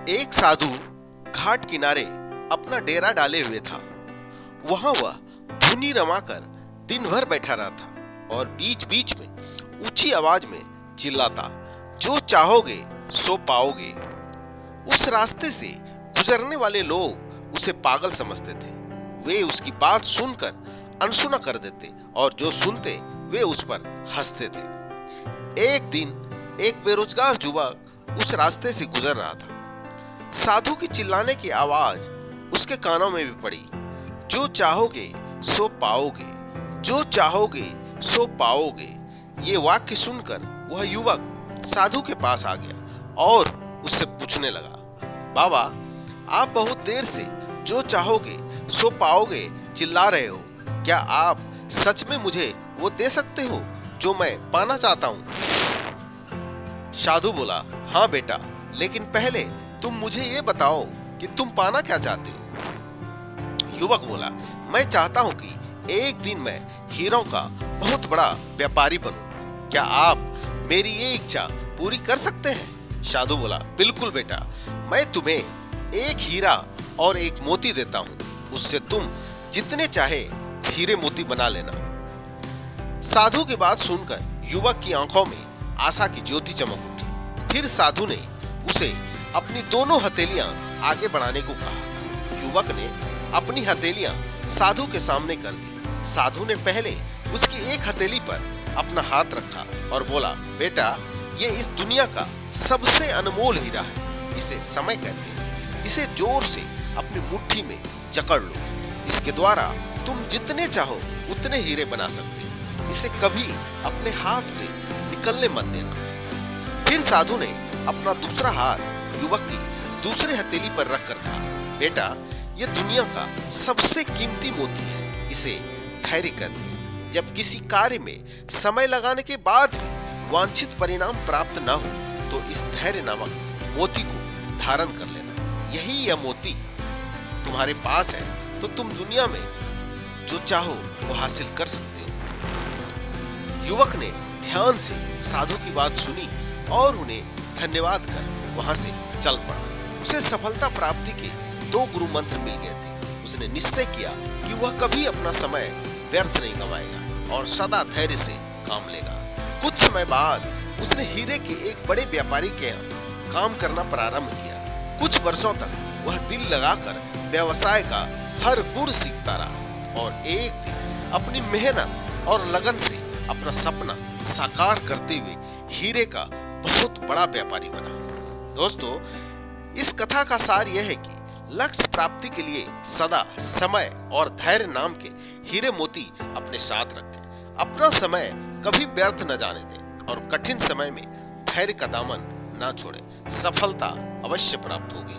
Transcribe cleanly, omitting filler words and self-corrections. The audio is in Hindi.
एक साधु घाट किनारे अपना डेरा डाले हुए था। वहां वह धुनी रमाकर दिन भर बैठा रहा था और बीच बीच में ऊंची आवाज में चिल्लाता, जो चाहोगे सो पाओगे। उस रास्ते से गुजरने वाले लोग उसे पागल समझते थे। वे उसकी बात सुनकर अनसुना कर देते और जो सुनते वे उस पर हंसते थे। एक दिन एक बेरोजगार युवक उस रास्ते से गुजर रहा था। साधु की चिल्लाने की आवाज उसके कानों में भी पड़ी, जो चाहोगे सो पाओगे, जो चाहोगे सो पाओगे। ये वाक्य सुनकर वह युवक साधु के पास आ गया और उससे पूछने लगा, बाबा, आप बहुत देर से जो चाहोगे सो पाओगे चिल्ला रहे हो। क्या आप सच में मुझे वो दे सकते हो जो मैं पाना चाहता हूँ? साधु बोला, हाँ बेटा, लेकिन पहले तुम मुझे ये बताओ कि तुम पाना क्या चाहते हो? युवक बोला, मैं चाहता हूँ कि एक दिन मैं हीरों का बहुत बड़ा व्यापारी बनूं। क्या आप मेरी ये इच्छा पूरी कर सकते हैं? साधु बोला, बिल्कुल बेटा, मैं तुम्हें एक हीरा और एक मोती देता हूँ। उससे तुम जितने चाहे हीरे मोती बना लेना। साधु की बात सुनकर युवक की आंखों में आशा की ज्योति चमक उठी। फिर साधु ने उसे अपनी दोनों हथेलियां आगे बढ़ाने को कहा। युवक ने अपनी हथेलियां साधु के सामने कर दी। साधु ने पहले उसकी एक हथेली पर अपना हाथ रखा और बोला, बेटा, ये इस दुनिया का सबसे अनमोल हीरा है। इसे समय कहते हैं। इसे जोर से अपनी मुट्ठी में जकड़ लो। इसके द्वारा तुम जितने चाहो उतने हीरे बना सकते हो। इसे कभी अपने हाथ से निकलने मत देना। फिर साधु ने अपना दूसरा हाथ युवक की दूसरे हथेली पर रखकर कहा, बेटा, ये दुनिया का सबसे कीमती मोती है। इसे धैर्य कहते हैं। जब किसी कार्य में समय लगाने के बाद भी वांछित परिणाम प्राप्त न हो तो इस धैर्य नामक मोती को धारण कर लेना। यही यह मोती तुम्हारे पास है तो तुम दुनिया में जो चाहो वो हासिल कर सकते हो। युवक ने ध्यान से साधु की बात सुनी और उन्हें धन्यवाद कर वहां से चल पड़ा। उसे सफलता प्राप्ति के 2 गुरु मंत्र मिल गए थे। उसने निश्चय किया कि वह कभी अपना समय व्यर्थ नहीं गंवाएगा और सदा धैर्य से काम लेगा। कुछ समय बाद उसने हीरे के एक बड़े व्यापारी के यहाँ काम करना प्रारंभ किया। कुछ वर्षों तक वह दिल लगाकर व्यवसाय का हर गुण सीखता रहा और एक दिन अपनी मेहनत और लगन से अपना सपना साकार करते हुए हीरे का बहुत बड़ा व्यापारी बना। दोस्तों, इस कथा का सार यह है कि लक्ष्य प्राप्ति के लिए सदा समय और धैर्य नाम के हीरे मोती अपने साथ रखें। अपना समय कभी व्यर्थ न जाने दें और कठिन समय में धैर्य का दामन न छोड़ें। सफलता अवश्य प्राप्त होगी।